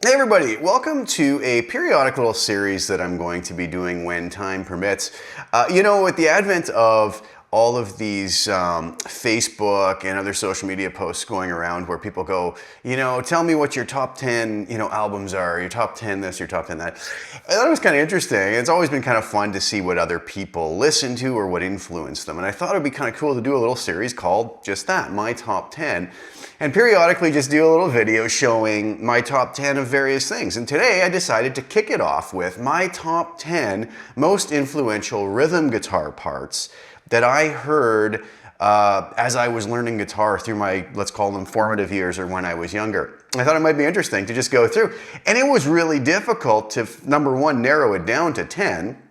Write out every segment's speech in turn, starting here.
Hey everybody, welcome to a periodic little series that I'm going to be doing when time permits. With the advent of all of these Facebook and other social media posts going around where people go, tell me what your top 10, albums are, your top 10 this, your top 10 that. I thought it was kind of interesting. It's always been kind of fun to see what other people listen to or what influenced them. And I thought it'd be kind of cool to do a little series called just that, My Top 10. And periodically just do a little video showing my top 10 of various things. And today I decided to kick it off with my top 10 most influential rhythm guitar parts that I heard as I was learning guitar through my, let's call them formative years, or when I was younger. I thought it might be interesting to just go through. And it was really difficult to, number one, narrow it down to 10,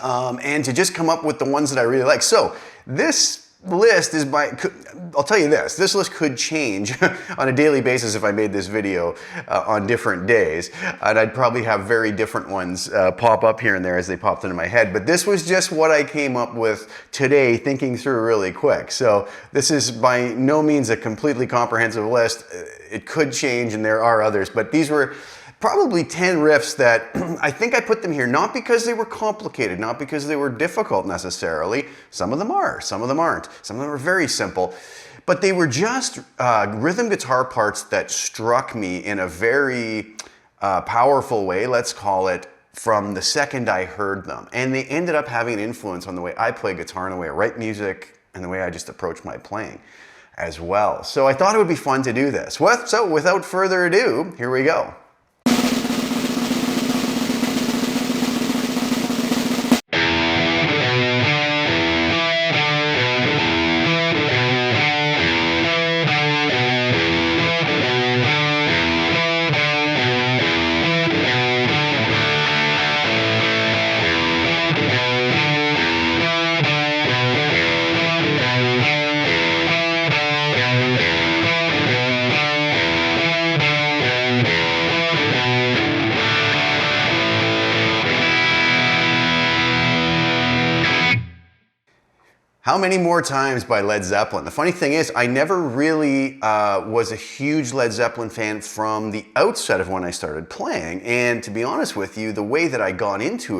and to just come up with the ones that I really like. So this list is I'll tell you this list could change on a daily basis if I made this video on different days, and I'd probably have very different ones pop up here and there as they popped into my head, but this was just what I came up with today, thinking through really quick. So this is by no means a completely comprehensive list. It could change, and there are others, but these were probably 10 riffs that I think I put them here not because they were complicated, not because they were difficult necessarily. Some of them are, some of them aren't. Some of them are very simple. But they were just rhythm guitar parts that struck me in a very powerful way, let's call it, from the second I heard them. And they ended up having an influence on the way I play guitar and the way I write music and the way I just approach my playing as well. So I thought it would be fun to do this. So without further ado, here we go. How Many More Times by Led Zeppelin. The funny thing is, I never really was a huge Led Zeppelin fan from the outset of when I started playing. And to be honest with you, the way that I got into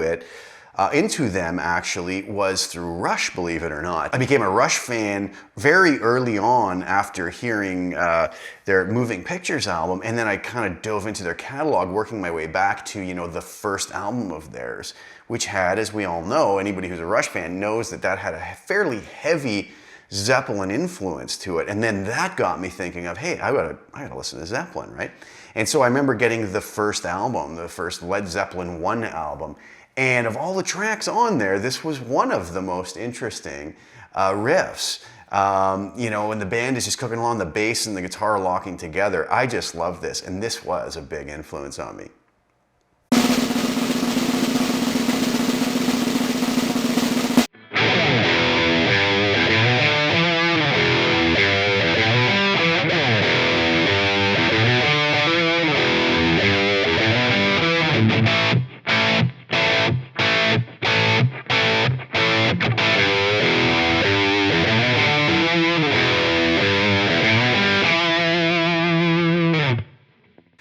them actually, was through Rush, believe it or not. I became a Rush fan very early on after hearing their Moving Pictures album, and then I kind of dove into their catalog, working my way back to, the first album of theirs, which had, as we all know, anybody who's a Rush fan knows that had a fairly heavy Zeppelin influence to it. And then that got me thinking of, hey, I gotta listen to Zeppelin, right? And so I remember getting the first album, the first Led Zeppelin 1 album, and of all the tracks on there, this was one of the most interesting riffs. And the band is just cooking along, the bass and the guitar locking together. I just love this, and this was a big influence on me.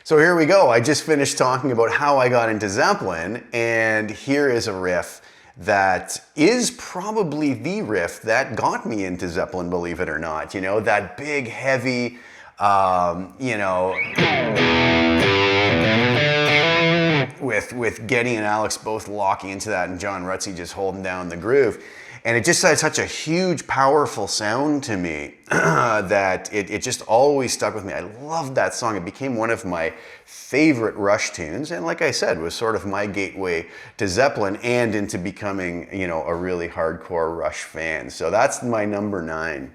So here we go. I just finished talking about how I got into Zeppelin, and here is a riff that is probably the riff that got me into Zeppelin, believe it or not. That big, heavy, with Geddy and Alex both locking into that and John Rutsey just holding down the groove. And it just had such a huge, powerful sound to me that it just always stuck with me. I loved that song. It became one of my favorite Rush tunes. And like I said, was sort of my gateway to Zeppelin and into becoming, a really hardcore Rush fan. So that's my number 9.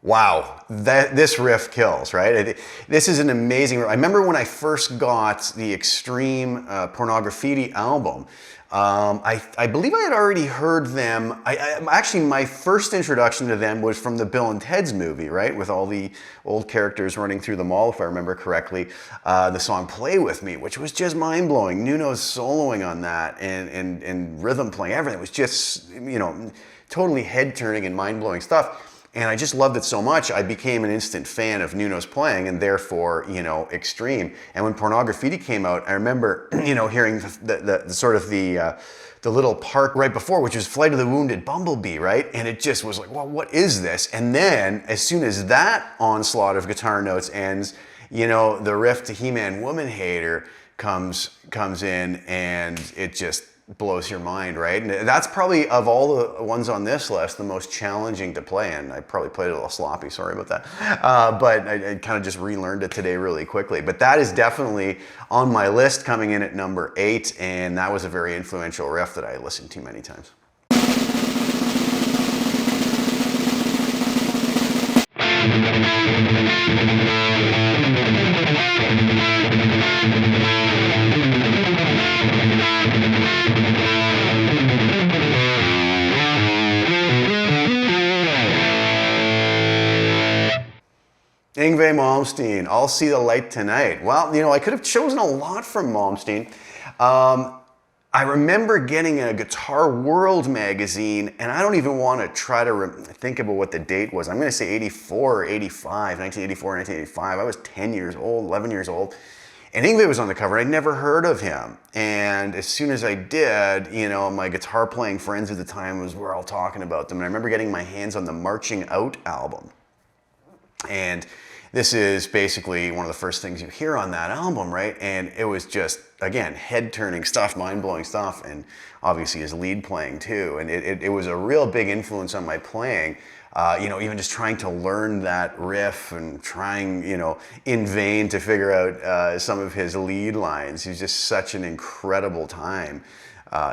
Wow, this riff kills, right? This is an amazing riff. I remember when I first got the Extreme Pornography album, I believe I had already heard them. Actually, my first introduction to them was from the Bill and Ted's movie, right? With all the old characters running through the mall, if I remember correctly. The song Play With Me, which was just mind-blowing. Nuno's soloing on that and rhythm playing, everything was just, you know, totally head-turning and mind-blowing stuff. And I just loved it so much, I became an instant fan of Nuno's playing and therefore, you know, Extreme. And when Pornography came out, I remember, you know, hearing the sort of the little part right before, which was Flight of the Wounded Bumblebee, right? And it just was like, well, what is this? And then as soon as that onslaught of guitar notes ends, you know, the riff to He-Man Woman Hater comes in and it just blows your mind, right? And that's probably, of all the ones on this list, the most challenging to play, and I probably played it a little sloppy, sorry about that. But I kind of just relearned it today really quickly. But that is definitely on my list, coming in at number 8, and that was a very influential riff that I listened to many times. Yngwie Malmsteen, I'll See the Light Tonight. Well, you know, I could have chosen a lot from Malmsteen. I remember getting a Guitar World magazine, and I don't even want to try to think about what the date was. I'm going to say 84 or 85, 1984, 1985. I was 10 years old, 11 years old. And Yngwie was on the cover. I'd never heard of him. And as soon as I did, you know, my guitar playing friends at the time were all talking about them. And I remember getting my hands on the Marching Out album. And this is basically one of the first things you hear on that album, right? And it was just, again, head-turning stuff, mind-blowing stuff, and obviously his lead playing too. And it was a real big influence on my playing. You know, even just trying to learn that riff and trying, you know, in vain to figure out some of his lead lines. It was just such an incredible time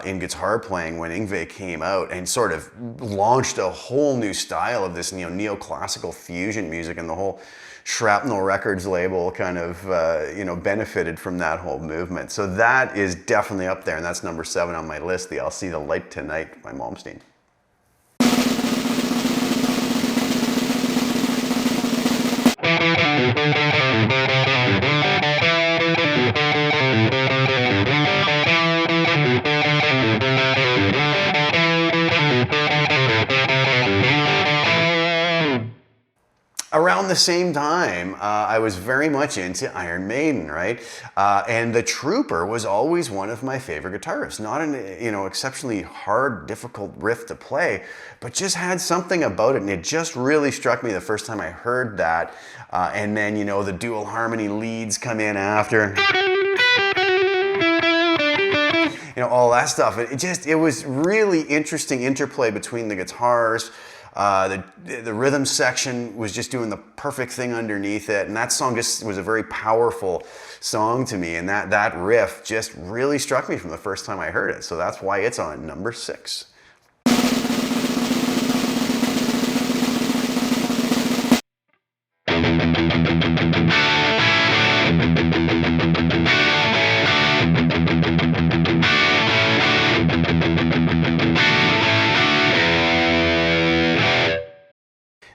in guitar playing when Yngwie came out and sort of launched a whole new style of this, you know, neoclassical fusion music, and the whole Shrapnel Records label kind of, you know, benefited from that whole movement. So that is definitely up there, and that's number 7 on my list, the I'll See the Light Tonight by Malmsteen. Around the same time, I was very much into Iron Maiden, right? And the Trooper was always one of my favorite guitarists. Not an, you know, exceptionally hard, difficult riff to play, but just had something about it, and it just really struck me the first time I heard that. And then, you know, the dual harmony leads come in after. You know, all that stuff. It was really interesting interplay between the guitars. The rhythm section was just doing the perfect thing underneath it, and that song just was a very powerful song to me, and that riff just really struck me from the first time I heard it, so that's why it's on number 6.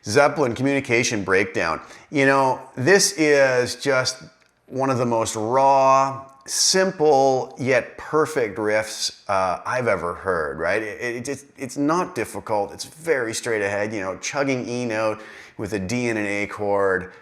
Zeppelin, Communication Breakdown. You know, this is just one of the most raw, simple, yet perfect riffs I've ever heard, right? It's not difficult, it's very straight ahead, you know, chugging E note with a D and an A chord,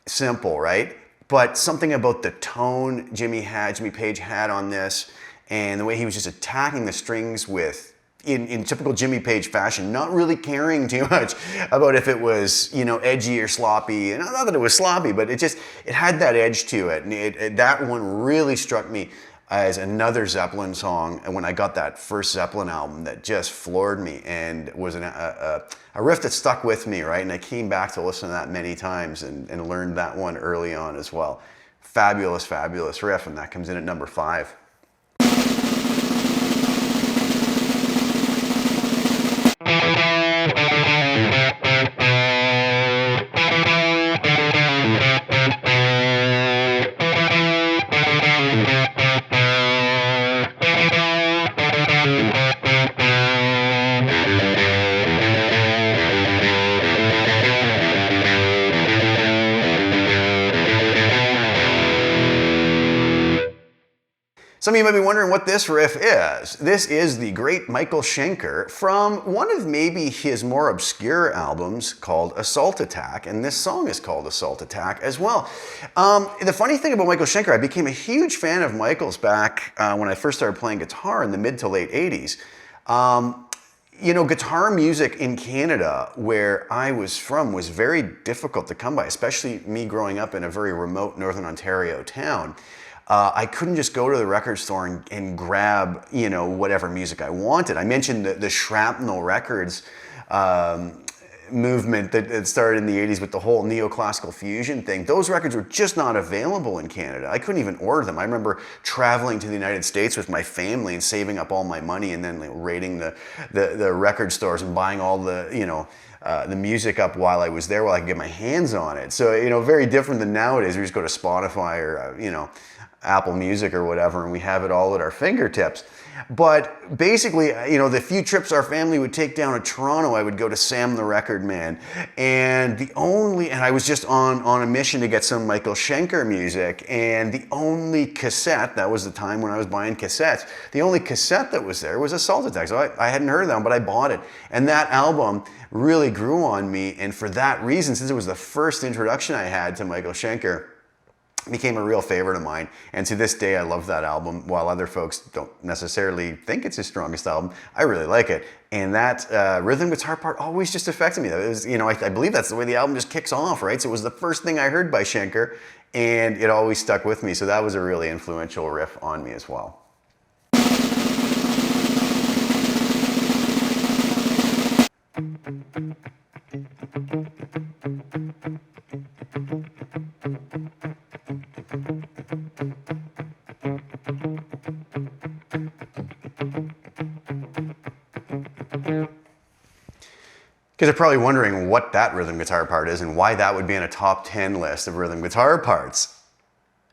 simple, right? But something about the tone Jimmy Page had on this, and the way he was just attacking the strings with, in typical Jimmy Page fashion, not really caring too much about if it was, you know, edgy or sloppy. And not that it was sloppy, but it had that edge to it. And that one really struck me as another Zeppelin song. And when I got that first Zeppelin album, that just floored me and was a riff that stuck with me, right? And I came back to listen to that many times and learned that one early on as well. Fabulous, fabulous riff, and that comes in at number 5. Some of you might be wondering what this riff is. This is the great Michael Schenker from one of maybe his more obscure albums called Assault Attack, and this song is called Assault Attack as well. The funny thing about Michael Schenker, I became a huge fan of Michael's back when I first started playing guitar in the mid to late 80s. You know, guitar music in Canada, where I was from, was very difficult to come by, especially me growing up in a very remote Northern Ontario town. I couldn't just go to the record store and grab, you know, whatever music I wanted. I mentioned the Shrapnel Records movement that started in the 80s with the whole neoclassical fusion thing. Those records were just not available in Canada. I couldn't even order them. I remember traveling to the United States with my family and saving up all my money and then like raiding the record stores and buying all the, you know, the music up while I was there while I could get my hands on it. So, you know, very different than nowadays. We just go to Spotify or, you know, Apple Music or whatever, and we have it all at our fingertips. But basically, you know, the few trips our family would take down to Toronto, I would go to Sam the Record Man. And I was just on a mission to get some Michael Schenker music, and the only cassette, that was the time when I was buying cassettes, the only cassette that was there was Assault Attack. So I hadn't heard of them, but I bought it. And that album really grew on me, and for that reason, since it was the first introduction I had to Michael Schenker, became a real favorite of mine, and to this day I love that album. While other folks don't necessarily think it's his strongest album, I really like it. And that rhythm guitar part always just affected me. It was, you know, I believe that's the way the album just kicks off, right? So it was the first thing I heard by Schenker, and it always stuck with me. So that was a really influential riff on me as well. Because you're probably wondering what that rhythm guitar part is and why that would be in a top 10 list of rhythm guitar parts.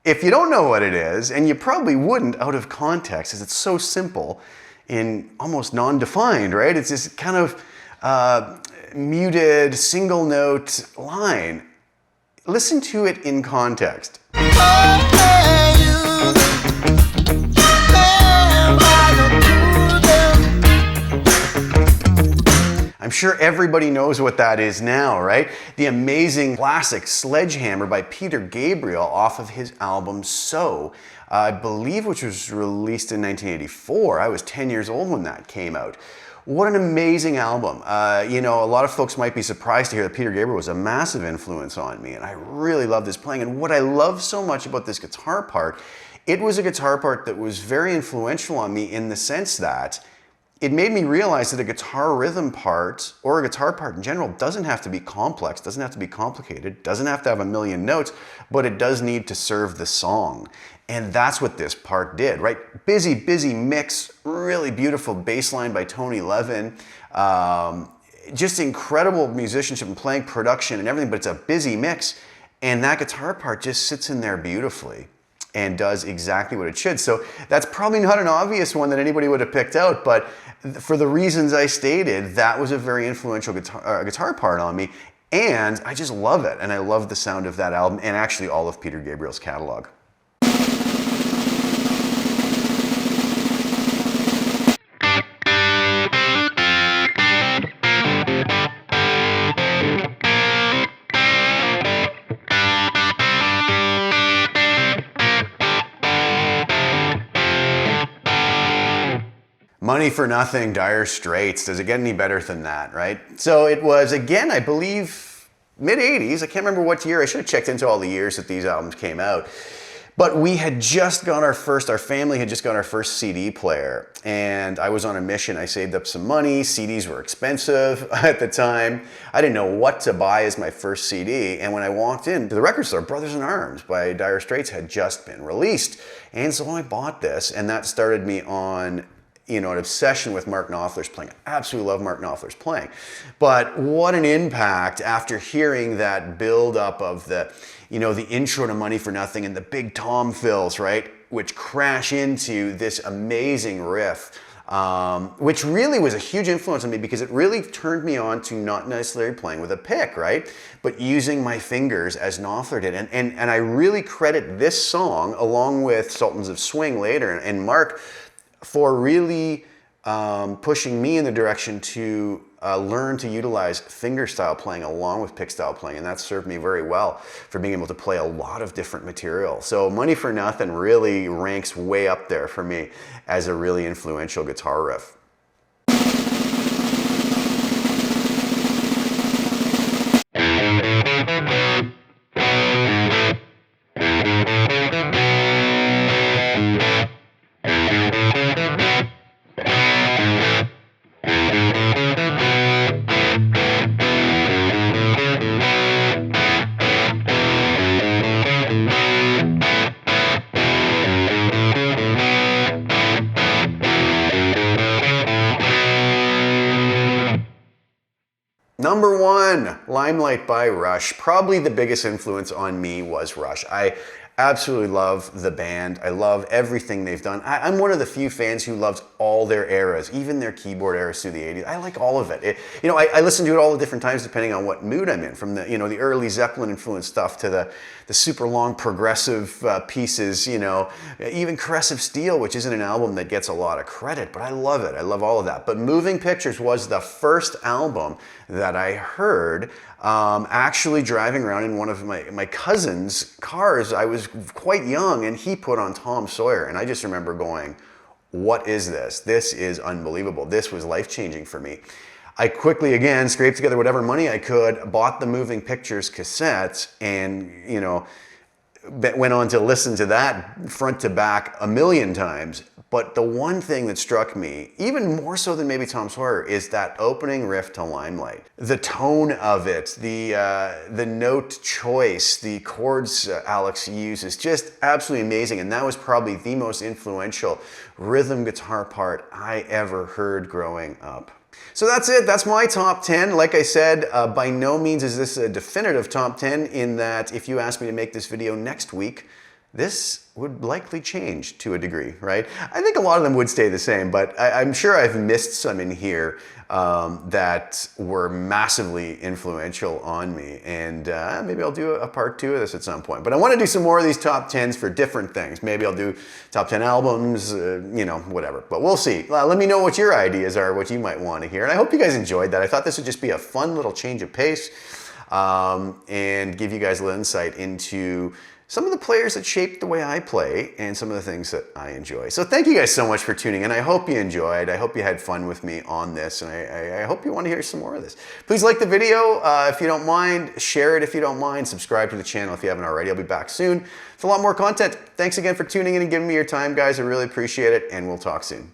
If you don't know what it is, and you probably wouldn't out of context, as it's so simple and almost non-defined, right? It's this kind of muted single note line. Listen to it in context. I'm sure everybody knows what that is now, right? The amazing classic Sledgehammer by Peter Gabriel off of his album So, I believe, which was released in 1984. I was 10 years old when that came out. What an amazing album. You know, a lot of folks might be surprised to hear that Peter Gabriel was a massive influence on me, and I really loved his playing. And what I love so much about this guitar part, it was a guitar part that was very influential on me in the sense that it made me realize that a guitar rhythm part, or a guitar part in general, doesn't have to be complex, doesn't have to be complicated, doesn't have to have a million notes, but it does need to serve the song. And that's what this part did, right? Busy, busy mix, really beautiful bass line by Tony Levin, just incredible musicianship and playing, production and everything, but it's a busy mix, and that guitar part just sits in there beautifully and does exactly what it should. So that's probably not an obvious one that anybody would have picked out, but for the reasons I stated, that was a very influential guitar part on me, and I just love it, and I love the sound of that album, and actually all of Peter Gabriel's catalog. Money for Nothing, Dire Straits. Does it get any better than that, right? So it was, again, I believe, mid-80s. I can't remember what year. I should have checked into all the years that these albums came out. But we had just got our family had just got our first CD player. And I was on a mission. I saved up some money. CDs were expensive at the time. I didn't know what to buy as my first CD. And when I walked into the record store, Brothers in Arms by Dire Straits had just been released. And so I bought this, and that started me on, you know, an obsession with Mark Knopfler's playing. I absolutely love Mark Knopfler's playing. But what an impact after hearing that build up of the, you know, the intro to Money for Nothing and the big tom fills, right? Which crash into this amazing riff which really was a huge influence on me because it really turned me on to not necessarily playing with a pick, right? But using my fingers as Knopfler did. And I really credit this song, along with Sultans of Swing later, and Mark, for really pushing me in the direction to learn to utilize fingerstyle playing along with pick style playing, and that served me very well for being able to play a lot of different material. So Money for Nothing really ranks way up there for me as a really influential guitar riff. Number 1, Limelight by Rush. Probably the biggest influence on me was Rush. I absolutely love the band. I love everything they've done. I'm one of the few fans who loves all their eras, even their keyboard eras through the 80s. I like all of it. I listen to it all the different times depending on what mood I'm in, from the, the early Zeppelin influenced stuff to the super long progressive pieces, even Caressive Steel, which isn't an album that gets a lot of credit, but I love it. I love all of that. But Moving Pictures was the first album that I heard actually driving around in one of my cousin's cars. I was quite young, and he put on Tom Sawyer, and I just remember going, what is this? This is unbelievable. This was life-changing for me. I quickly, again, scraped together whatever money I could, bought the Moving Pictures cassettes, and, went on to listen to that front to back a million times. But the one thing that struck me, even more so than maybe Tom Sawyer, is that opening riff to Limelight. The tone of it, the note choice, the chords Alex uses, just absolutely amazing. And that was probably the most influential rhythm guitar part I ever heard growing up. So that's it. That's my top 10. Like I said, by no means is this a definitive top 10, in that if you ask me to make this video next week, this would likely change to a degree, right? I think a lot of them would stay the same, but I'm sure I've missed some in here that were massively influential on me. And maybe I'll do a part 2 of this at some point. But I want to do some more of these top 10s for different things. Maybe I'll do top 10 albums, whatever. But we'll see. Let me know what your ideas are, what you might want to hear. And I hope you guys enjoyed that. I thought this would just be a fun little change of pace and give you guys a little insight into some of the players that shaped the way I play and some of the things that I enjoy. So thank you guys so much for tuning in. I hope you enjoyed. I hope you had fun with me on this, and I hope you want to hear some more of this. Please like the video if you don't mind. Share it if you don't mind. Subscribe to the channel if you haven't already. I'll be back soon with a lot more content. Thanks again for tuning in and giving me your time, guys. I really appreciate it, and we'll talk soon.